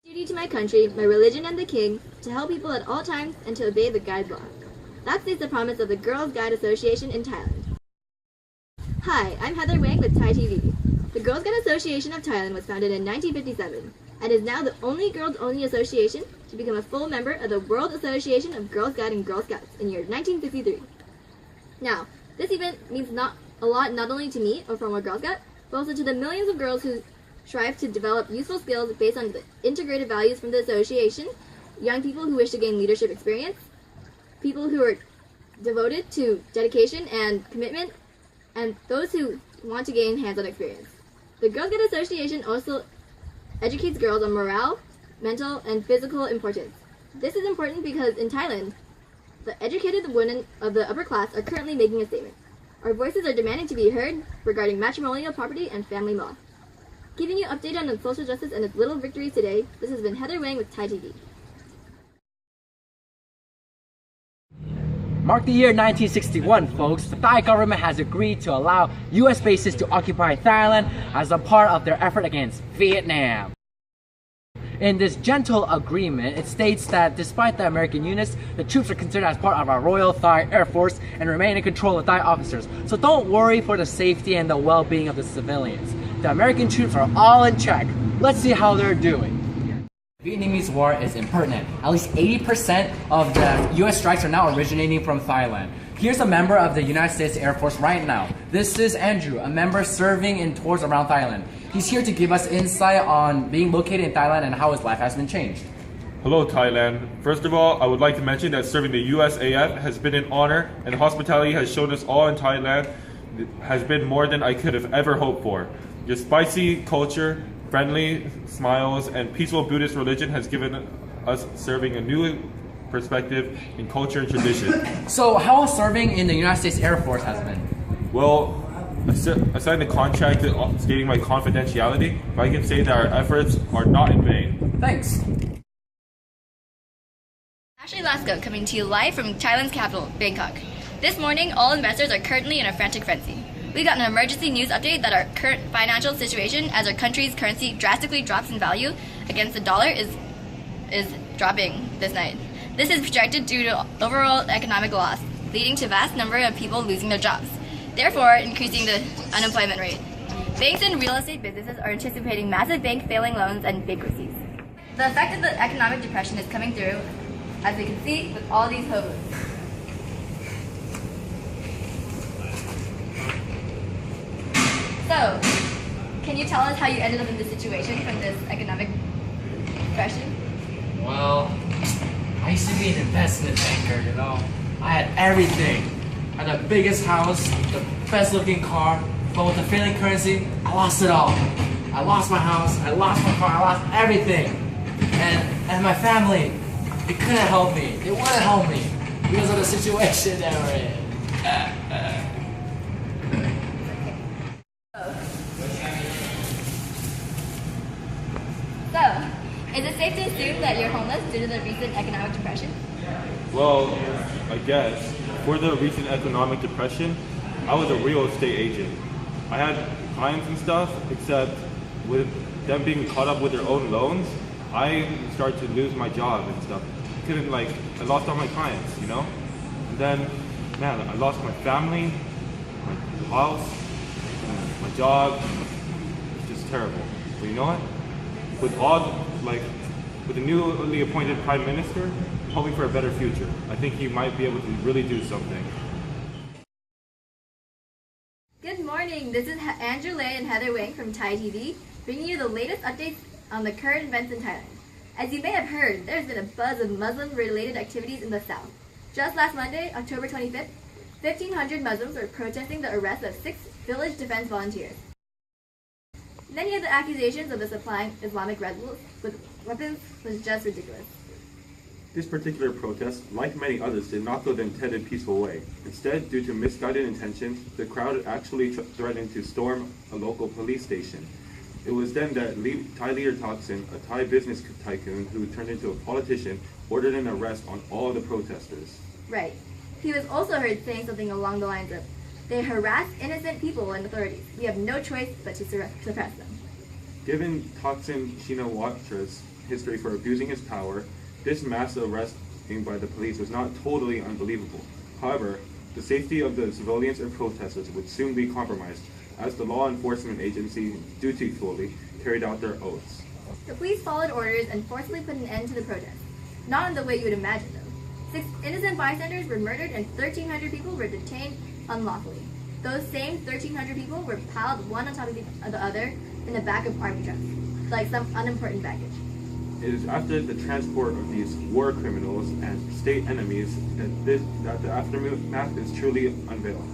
Duty to my country, my religion and the king, to help people at all times and to obey the guide law. That states the promise of the Girls Guide Association in Thailand. Hi, I'm Heather Wang with Thai TV. The Girls Guide Association of Thailand was founded in 1957 and is now the only girls-only association to become a full member of the World Association of Girls Guide and Girl Scouts in year 1963. Now, this event means a lot not only to me, a former Girl Scout, but also to the millions of girls who strive to develop useful skills based on the integrated values from the association, young people who wish to gain leadership experience, people who are devoted to dedication and commitment, and those who want to gain hands-on experience. The Girls Guide Association also educates girls on morale, mental, and physical importance. This is important because in Thailand, the educated women of the upper class are currently making a statement. Our voices are demanding to be heard regarding matrimonial property and family law. Giving you update on social justice and its little victories today, this has been Heather Wang with Thai TV. Mark the year 1961, folks. The Thai government has agreed to allow US bases to occupy Thailand as a part of their effort against Vietnam. In this gentle agreement, it states that despite the American units, the troops are considered as part of our Royal Thai Air Force and remain in control of Thai officers. So don't worry for the safety and the well-being of the civilians. The American troops are all in check. Let's see how they're doing. Vietnamese war is impertinent. At least 80% of the US strikes are now originating from Thailand. Here's a member of the United States Air Force right now. This is Andrew, a member serving in tours around Thailand. He's here to give us insight on being located in Thailand and how his life has been changed. Hello Thailand. First of all, I would like to mention that serving the USAF has been an honor, and the hospitality has shown us all in Thailand has been more than I could have ever hoped for. Your spicy culture, friendly smiles, and peaceful Buddhist religion has given us serving a new perspective in culture and tradition. So how serving in the United States Air Force has been? Well, I signed a contract stating my confidentiality, but I can say that our efforts are not in vain. Thanks. Ashley Lasko coming to you live from Thailand's capital, Bangkok. This morning, all investors are currently in a frantic frenzy. We got an emergency news update that our current financial situation as our country's currency drastically drops in value against the dollar is dropping this night. This is projected due to overall economic loss, leading to vast number of people losing their jobs, therefore increasing the unemployment rate. Banks and real estate businesses are anticipating massive bank failing loans and bankruptcies. The effect of the economic depression is coming through, as we can see with all these hobos. So, can you tell us how you ended up in this situation from this economic depression? Well, I used to be an investment banker, you know. I had everything. I had the biggest house, the best looking car, but with the failing currency, I lost it all. I lost my house, I lost my car, I lost everything. And my family, they couldn't help me. They wouldn't help me because of the situation they were in. So, is it safe to assume that you're homeless due to the recent economic depression? Well, I guess. For the recent economic depression, I was a real estate agent. I had clients and stuff, except with them being caught up with their own loans, I started to lose my job and stuff. I lost all my clients, you know? And then, man, I lost my family, my house, and my job. It's just terrible. But you know what? With the newly appointed Prime Minister, hoping for a better future. I think he might be able to really do something. Good morning, this is Andrew Lay and Heather Wang from Thai TV, bringing you the latest updates on the current events in Thailand. As you may have heard, there's been a buzz of Muslim-related activities in the south. Just last Monday, October 25th, 1,500 Muslims were protesting the arrest of 6 village defense volunteers. Many of the accusations of the supplying Islamic rebels with weapons was just ridiculous. This particular protest, like many others, did not go the intended peaceful way. Instead, due to misguided intentions, the crowd actually threatened to storm a local police station. It was then that Thai leader Thaksin, a Thai business tycoon who turned into a politician, ordered an arrest on all the protesters. Right. He was also heard saying something along the lines of, "They harass innocent people and authorities. We have no choice but to suppress them." Given Thaksin Shinawatра's history for abusing his power, this mass arresting by the police was not totally unbelievable. However, the safety of the civilians and protesters would soon be compromised as the law enforcement agency dutifully carried out their oaths. The police followed orders and forcibly put an end to the protest. Not in the way you would imagine, though. 6 innocent bystanders were murdered and 1,300 people were detained unlawfully. Those same 1,300 people were piled one on top of the other in the back of army trucks, like some unimportant baggage. It is after the transport of these war criminals and state enemies that the aftermath is truly unveiled.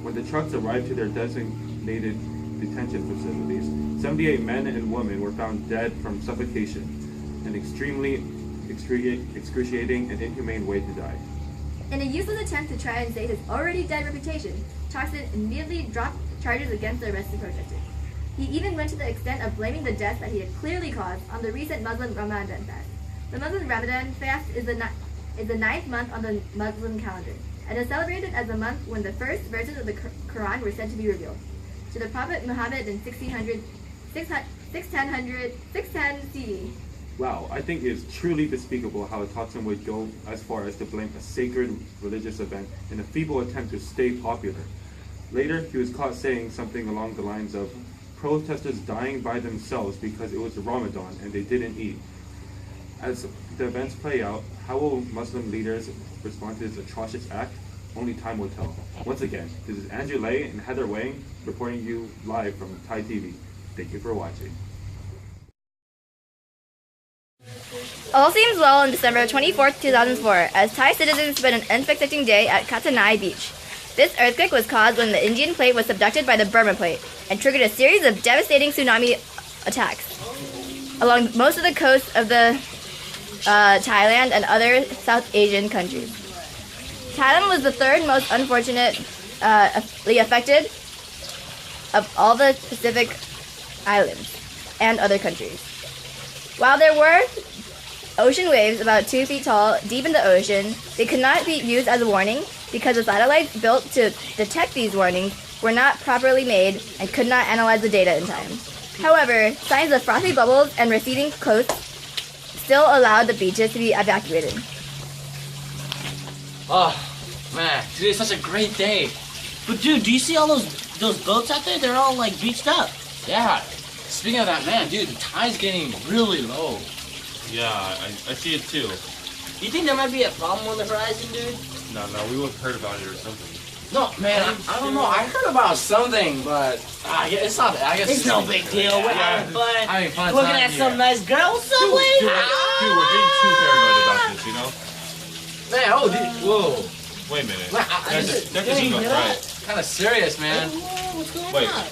When the trucks arrived to their designated detention facilities, 78 men and women were found dead from suffocation, an extremely excruciating and inhumane way to die. In a useless attempt to try and save his already dead reputation, Thaksin immediately dropped charges against the arrested protesters. He even went to the extent of blaming the deaths that he had clearly caused on the recent Muslim Ramadan fast. The Muslim Ramadan fast is the 9th month on the Muslim calendar, and is celebrated as the month when the first verses of the Quran were said to be revealed to the Prophet Muhammad in 610 CE. Wow, I think it is truly despicable how Thaksin would go as far as to blame a sacred religious event in a feeble attempt to stay popular. Later, he was caught saying something along the lines of protesters dying by themselves because it was Ramadan and they didn't eat. As the events play out, how will Muslim leaders respond to this atrocious act? Only time will tell. Once again, this is Andrew Lay and Heather Wang reporting you live from Thai TV. Thank you for watching. All seems well on December 24, 2004, as Thai citizens spent an unsuspecting day at Katanai Beach. This earthquake was caused when the Indian plate was subducted by the Burma plate and triggered a series of devastating tsunami attacks along most of the coast of the Thailand and other South Asian countries. Thailand was the third most unfortunately affected of all the Pacific islands and other countries. While there were ocean waves about 2 feet tall deep in the ocean, they could not be used as a warning because the satellites built to detect these warnings were not properly made and could not analyze the data in time. However, signs of frothy bubbles and receding coasts still allowed the beaches to be evacuated. Oh, man, today's such a great day. But dude, do you see all those boats out there? They're all like beached up. Yeah, speaking of that, man, dude, the tide's getting really low. Yeah, I see it too. You think there might be a problem on the horizon, dude? No, we would have heard about it or something. No, man, I don't know. I heard about something, but it's not. I guess It's no big deal. We're having fun. Having fun. Looking at some nice girls somewhere. Dude, we're getting too paranoid about this, you know? Man, oh, dude, whoa. Wait a minute. Man, That doesn't look right. Kind of serious, man. Whoa, what's going Wait. on?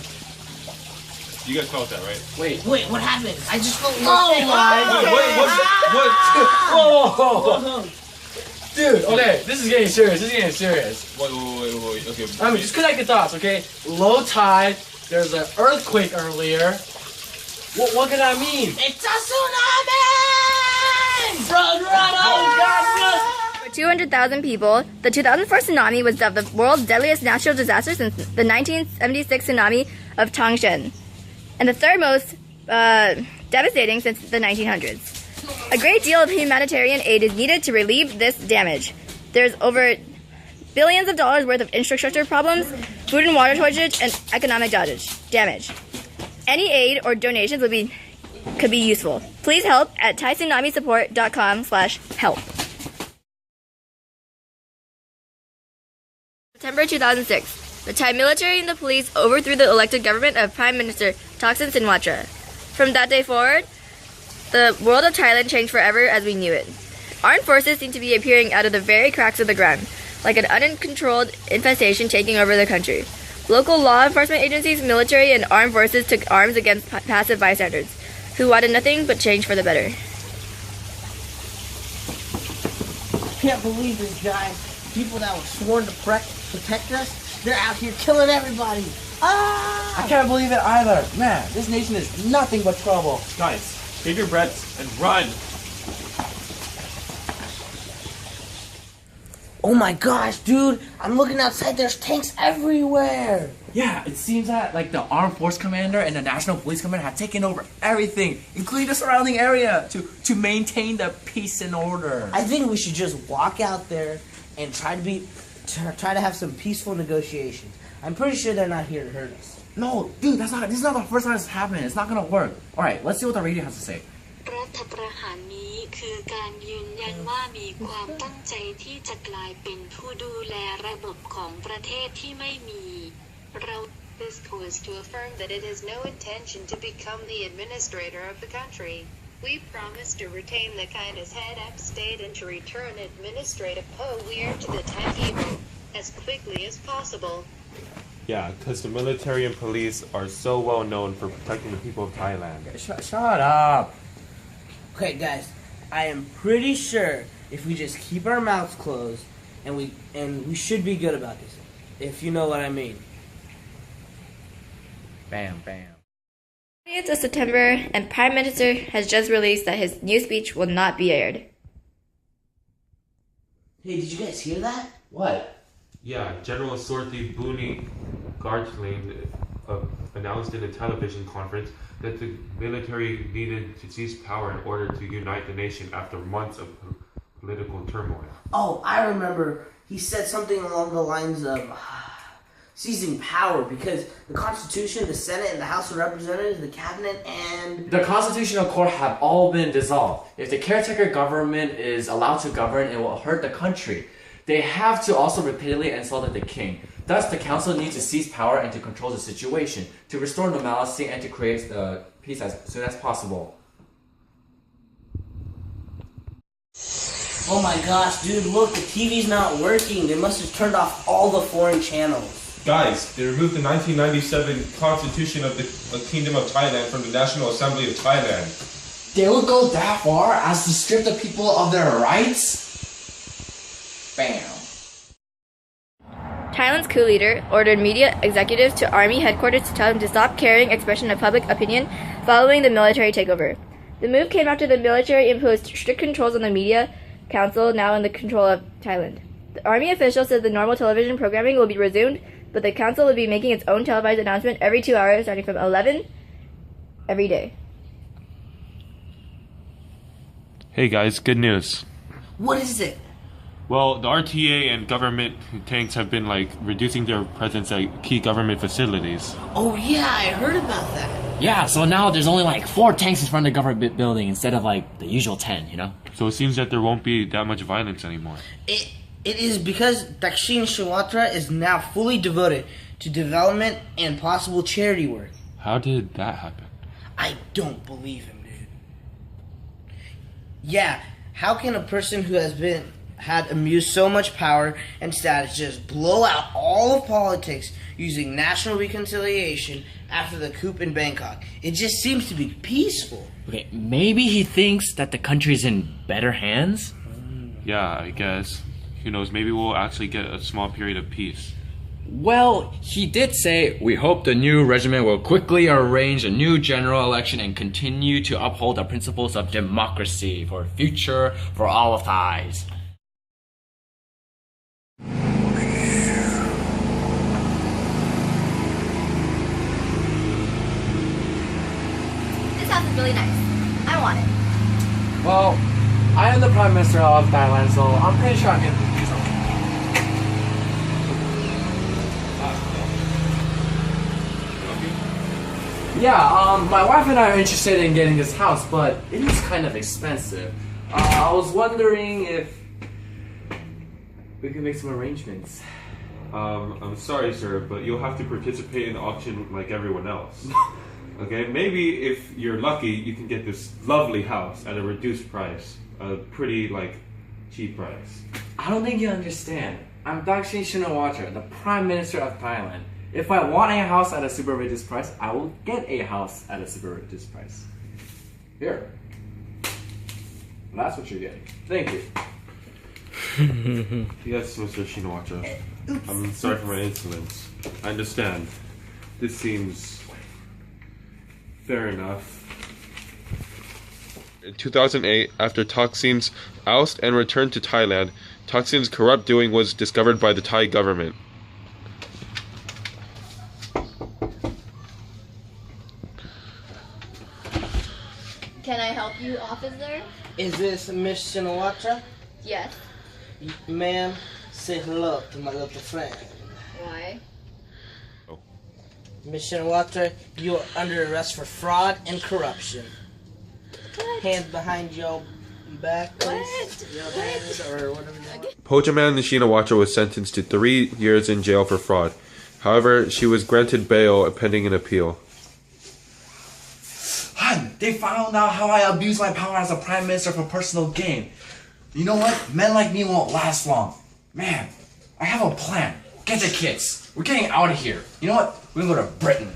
You guys felt that, right? Wait. Wait, what happened? I just felt Wait, what? Whoa. Dude, okay, this is getting serious. Wait. Okay. I mean, just connect the dots, okay? Low tide. There's an earthquake earlier. What could that mean? It's a tsunami! Run! Oh God, run! For 200,000 people, the 2004 tsunami was dubbed the world's deadliest natural disaster since the 1976 tsunami of Tangshan, and the third most devastating since the 1900s. A great deal of humanitarian aid is needed to relieve this damage. There's over billions of dollars worth of infrastructure problems, food and water shortage, and economic damage. Any aid or donations could be useful. Please help at thaitsunamisupport.com/help. September 2006. The Thai military and the police overthrew the elected government of Prime Minister Thaksin Shinawatra. From that day forward, the world of Thailand changed forever as we knew it. Armed forces seem to be appearing out of the very cracks of the ground, like an uncontrolled infestation taking over the country. Local law enforcement agencies, military, and armed forces took arms against passive bystanders, who wanted nothing but change for the better. Can't believe this, guys. People that were sworn to protect us, they're out here killing everybody. Ah! I can't believe it either. Man, this nation is nothing but trouble. Guys, save your breaths and run. Oh my gosh, dude! I'm looking outside. There's tanks everywhere. Yeah, it seems that like the Armed Force Commander and the National Police Commander have taken over everything, including the surrounding area, to maintain the peace and order. I think we should just walk out there and try to have some peaceful negotiations. I'm pretty sure they're not here to hurt us. No, dude, this is not the first time it's happening. It's not gonna work. All right, let's see what the radio has to say. รัฐประหารนี้คือการยืนยันว่ามีความตั้งใจที่จะกลายเป็นผู้ดูแลระบบของประเทศที่ไม่มีเรา This was to affirm that it has no intention to become the administrator of the country. We promise to retain the kind as head of state and to return administrative power to the Thai people as quickly as possible. Yeah, because the military and police are so well known for protecting the people of Thailand. Shut up. Okay, guys, I am pretty sure if we just keep our mouths closed and we should be good about this, if you know what I mean. Bam, bam. 20th of September, and Prime Minister has just released that his new speech will not be aired. Hey, did you guys hear that? What? Yeah, General Sorthi Buni Gartling announced in a television conference that the military needed to seize power in order to unite the nation after months of political turmoil. Oh, I remember. He said something along the lines of seizing power because the Constitution, the Senate, and the House of Representatives, the Cabinet, and The Constitutional Court have all been dissolved. If the caretaker government is allowed to govern, it will hurt the country. They have to also repeatedly insult the king. Thus, the council needs to seize power and to control the situation, to restore normalcy and to create the peace as soon as possible. oh my gosh, dude, look, the TV's not working. They must have turned off all the foreign channels. Guys, they removed the 1997 Constitution of the Kingdom of Thailand from the National Assembly of Thailand. They will go that far as to strip the people of their rights? Bam. Thailand's coup leader ordered media executives to army headquarters to tell them to stop carrying expression of public opinion following the military takeover. The move came after the military imposed strict controls on the media council, now in the control of Thailand. The army official said the normal television programming will be resumed, but the council will be making its own televised announcement every 2 hours starting from 11 every day. Hey guys, good news. What is it? Well, the RTA and government tanks have been reducing their presence at key government facilities. Oh yeah, I heard about that. Yeah, so now there's only 4 tanks in front of the government building instead of the usual 10, you know? So it seems that there won't be that much violence anymore. It is because Dakshin Shinawatra is now fully devoted to development and possible charity work. How did that happen? I don't believe him, dude. Yeah, how can a person who had amused so much power and status just blow out all of politics using national reconciliation after the coup in Bangkok? It just seems to be peaceful. Okay, maybe he thinks that the country's in better hands? Yeah, I guess. Who knows, maybe we'll actually get a small period of peace. Well, he did say, we hope the new regiment will quickly arrange a new general election and continue to uphold the principles of democracy for a future for all of Thais. This house is really nice. I want it. Well, I am the Prime Minister of Thailand, so I'm pretty sure I can do something. Yeah, my wife and I are interested in getting this house, but it is kind of expensive. I was wondering if we could make some arrangements. I'm sorry, sir, but you'll have to participate in the auction like everyone else. Okay, maybe if you're lucky, you can get this lovely house at a reduced price. A pretty, cheap price. I don't think you understand. I'm Dakshin Shinawatra, the Prime Minister of Thailand. If I want a house at a super reduced price, I will get a house at a super reduced price. Here. That's what you're getting. Thank you. Yes, Mr. Shinawatra. I'm sorry for my insolence. I understand. This seems fair enough. In 2008, after Thaksin's oust and return to Thailand, Thaksin's corrupt doing was discovered by the Thai government. Can I help you, officer? Is this Miss Shinawatra? Yes. Ma'am, say hello to my little friend. Why? Miss Shinawatra, you are under arrest for fraud and corruption. What? Hands behind your back, please. What? Your hands, or whatever you want. Pochaman Nishinawacha was sentenced to 3 years in jail for fraud. However, she was granted bail pending an appeal. Hun, they found out how I abused my power as a prime minister for personal gain. You know what? Men like me won't last long. Man, I have a plan. Get the kids. We're getting out of here. You know what? We're gonna go to Britain.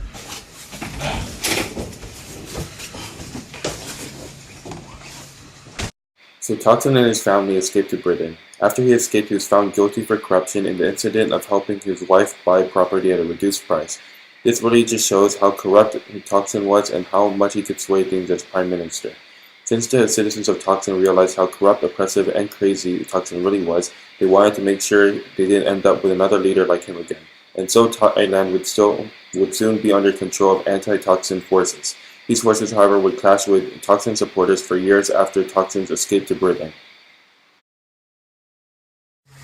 So Thaksin and his family escaped to Britain. After he escaped, he was found guilty for corruption in the incident of helping his wife buy property at a reduced price. This really just shows how corrupt Thaksin was and how much he could sway things as prime minister. Since the citizens of Thaksin realized how corrupt, oppressive, and crazy Thaksin really was, they wanted to make sure they didn't end up with another leader like him again. And so Thailand would soon be under control of anti-Thaksin forces. These forces, however, would clash with Thaksin supporters for years after Thaksin's escape to Britain.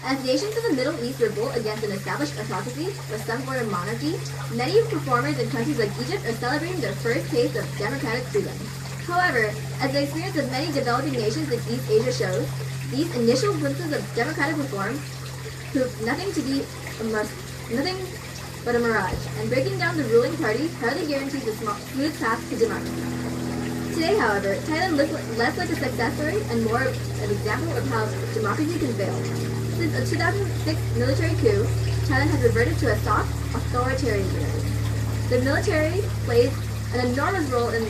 As nations of the Middle East revolt against an established autocracy or some form of monarchy, many performers in countries like Egypt are celebrating their first taste of democratic freedom. However, as the experience of many developing nations in East Asia shows, these initial glimpses of democratic reform proved nothing but a mirage, and breaking down the ruling party hardly guarantees a smooth path to democracy. Today, however, Thailand looks less like a success story and more an example of how democracy can fail. Since a 2006 military coup, Thailand has reverted to a soft, authoritarian era. The military plays an enormous role in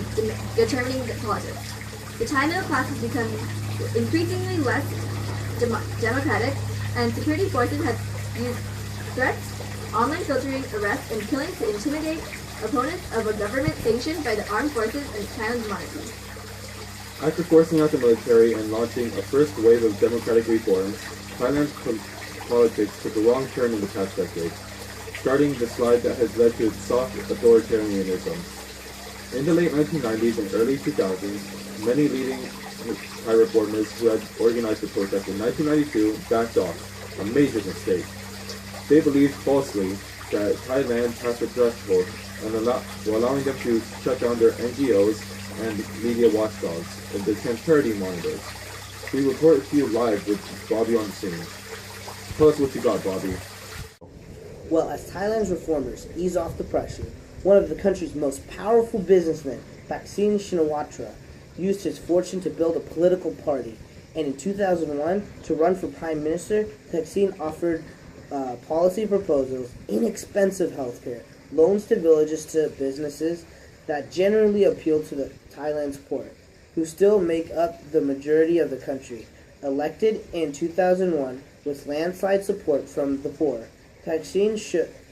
determining the politics. The Thai middle class has become increasingly less democratic, and security forces have used threats, online filtering, arrests, and killings to intimidate opponents of a government sanctioned by the armed forces and Thailand's monarchy. After forcing out the military and launching a first wave of democratic reforms, Thailand's politics took a wrong turn in the past decade, starting the slide that has led to its soft authoritarianism. In the late 1990s and early 2000s, many leading Thai reformers who had organized the protest in 1992 backed off, a major mistake. They believed falsely that Thailand passed the threshold while allowing them to shut down their NGOs and media watchdogs and the temporary monitors. We report to you live with Bobby on the scene. Tell us what you got, Bobby. Well, as Thailand's reformers ease off the pressure, one of the country's most powerful businessmen, Thaksin Shinawatra, used his fortune to build a political party. And in 2001, to run for prime minister, Thaksin offered policy proposals, inexpensive healthcare, loans to villages to businesses that generally appeal to the Thailand's poor, who still make up the majority of the country. Elected in 2001 with landslide support from the poor, Thaksin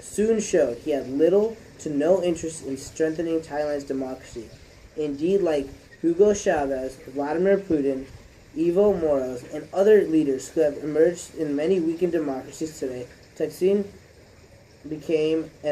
soon showed he had little to no interest in strengthening Thailand's democracy. Indeed, like Hugo Chavez, Vladimir Putin, Evo Morales, and other leaders who have emerged in many weakened democracies today, Thaksin became an